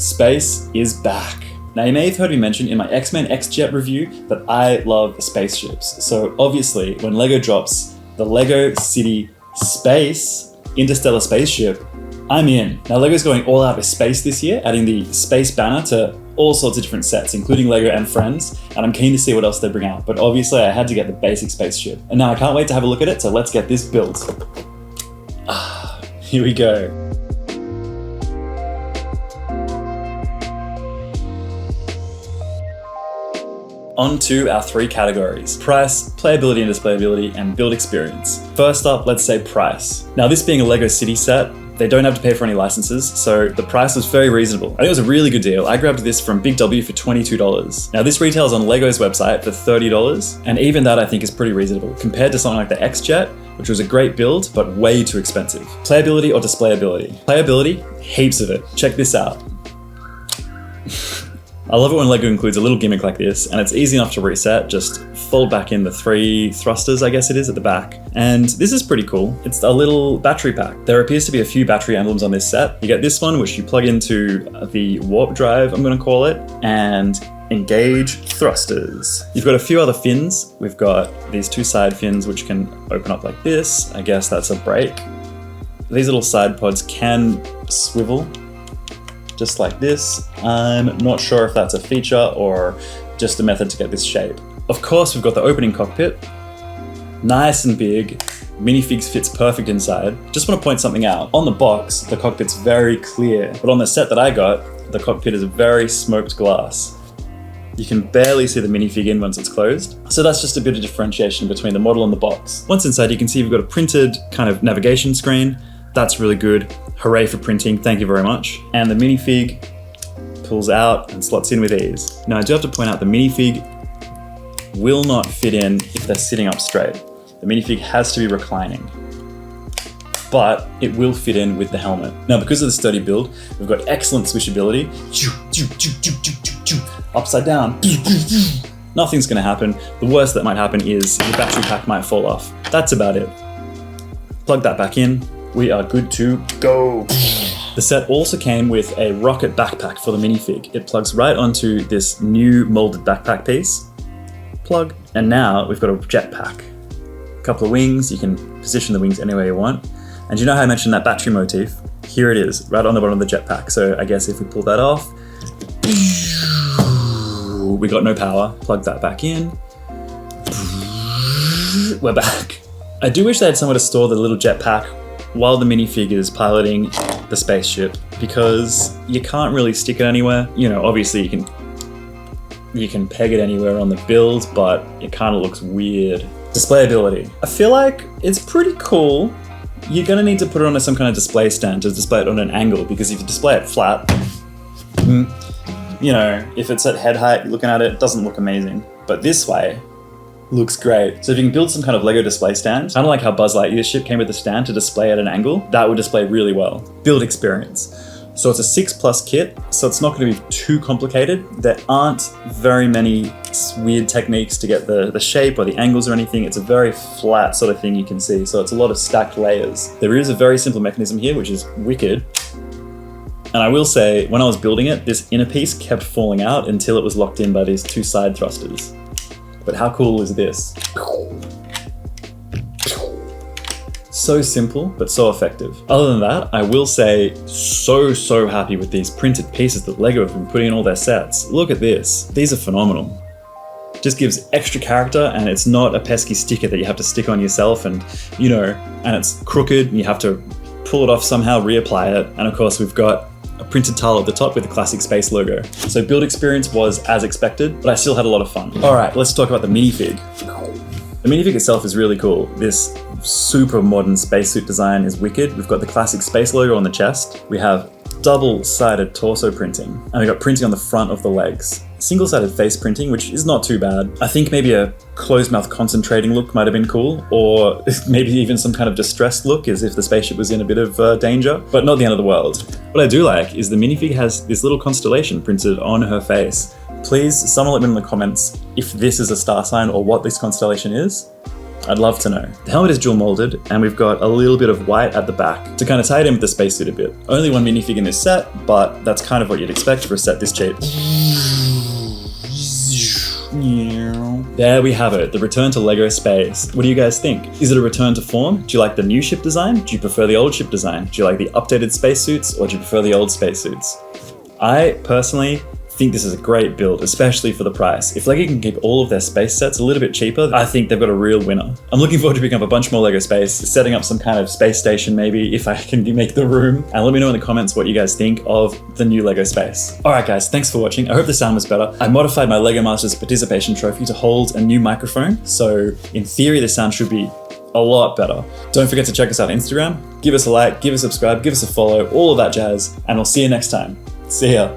Space is back. Now you may have heard me mention in my X-Men X-Jet review that I love spaceships. So obviously when LEGO drops the LEGO City Space Interstellar Spaceship, I'm in. Now LEGO's going all out with space this year, adding the space banner to all sorts of different sets, including LEGO and Friends, and I'm keen to see what else they bring out. But obviously I had to get the basic spaceship. And now I can't wait to have a look at it, so let's get this built. Here we go. On to our three categories: price, playability and displayability, and build experience. First up, let's say price. Now this being a LEGO City set, they don't have to pay for any licenses, so the price was very reasonable. I think it was a really good deal. I grabbed this from Big W for $22. Now this retails on LEGO's website for $30, and even that I think is pretty reasonable compared to something like the X-Jet, which was a great build, but way too expensive. Playability or displayability? Playability, heaps of it. Check this out. I love it when LEGO includes a little gimmick like this, and it's easy enough to reset. Just fold back in the 3 thrusters, I guess it is, at the back. And this is pretty cool. It's a little battery pack. There appears to be a few battery emblems on this set. You get this one, which you plug into the warp drive, I'm gonna call it, and engage thrusters. You've got a few other fins. We've got these 2 side fins, which can open up like this. I guess that's a brake. These little side pods can swivel, just like this. I'm not sure if that's a feature or just a method to get this shape. Of course, we've got the opening cockpit. Nice and big. Minifigs fits perfect inside. Just want to point something out. On the box, the cockpit's very clear, but on the set that I got, the cockpit is very smoked glass. You can barely see the minifig in once it's closed. So that's just a bit of differentiation between the model and the box. Once inside, you can see we've got a printed kind of navigation screen. That's really good. Hooray for printing, thank you very much. And the minifig pulls out and slots in with ease. Now I do have to point out the minifig will not fit in if they're sitting up straight. The minifig has to be reclining, but it will fit in with the helmet. Now because of the sturdy build, we've got excellent swishability. Upside down. Nothing's gonna happen. The worst that might happen is the battery pack might fall off. That's about it. Plug that back in. We are good to go. The set also came with a rocket backpack for the minifig. It plugs right onto this new molded backpack piece. Plug. And now we've got a jetpack. A couple of wings. You can position the wings anywhere you want. And you know how I mentioned that battery motif? Here it is, right on the bottom of the jetpack. So I guess if we pull that off, we got no power. Plug that back in. We're back. I do wish they had somewhere to store the little jetpack while the minifig is piloting the spaceship, because you can't really stick it anywhere. You know, obviously you can peg it anywhere on the build, but it kind of looks weird. Displayability. I feel like it's pretty cool. You're gonna need to put it on some kind of display stand to display it on an angle, because if you display it flat, you know, if it's at head height, you're looking at it, it doesn't look amazing. But this way, looks great. So if you can build some kind of LEGO display stand, kind of like how Buzz Lightyear's ship came with a stand to display at an angle, that would display really well. Build experience. So it's a 6+ kit, so it's not going to be too complicated. There aren't very many weird techniques to get the shape or the angles or anything. It's a very flat sort of thing you can see, so it's a lot of stacked layers. There is a very simple mechanism here, which is wicked. And I will say, when I was building it, this inner piece kept falling out until it was locked in by these 2 side thrusters. But how cool is this? So simple, but so effective. Other than that, I will say so happy with these printed pieces that LEGO have been putting in all their sets. Look at this. These are phenomenal. Just gives extra character, and it's not a pesky sticker that you have to stick on yourself and, you know, and it's crooked and you have to pull it off somehow, reapply it. And of course we've got a printed tile at the top with the classic space logo. So build experience was as expected, but I still had a lot of fun. All right, let's talk about the minifig. The minifig itself is really cool. This super modern spacesuit design is wicked. We've got the classic space logo on the chest. We have double-sided torso printing, and we've got printing on the front of the legs. Single-sided face printing, which is not too bad. I think maybe a closed-mouth concentrating look might have been cool, or maybe even some kind of distressed look as if the spaceship was in a bit of danger, but not the end of the world. What I do like is the minifig has this little constellation printed on her face. Please, someone let me know in the comments if this is a star sign or what this constellation is. I'd love to know. The helmet is dual molded, and we've got a little bit of white at the back to kind of tie it in with the spacesuit a bit. Only one minifig in this set, but that's kind of what you'd expect for a set this cheap. There we have it, the return to LEGO Space. What do you guys think? Is it a return to form? Do you like the new ship design? Do you prefer the old ship design? Do you like the updated spacesuits, or do you prefer the old spacesuits? I personally think this is a great build, especially for the price. If LEGO can keep all of their space sets a little bit cheaper, I think they've got a real winner. I'm looking forward to picking up a bunch more LEGO Space, setting up some kind of space station maybe, if I can make the room. And let me know in the comments what you guys think of the new LEGO Space. Alright guys, thanks for watching. I hope the sound was better. I modified my LEGO Masters participation trophy to hold a new microphone, so in theory the sound should be a lot better. Don't forget to check us out on Instagram. Give us a like, give us a subscribe, give us a follow, all of that jazz, and we'll see you next time. See ya.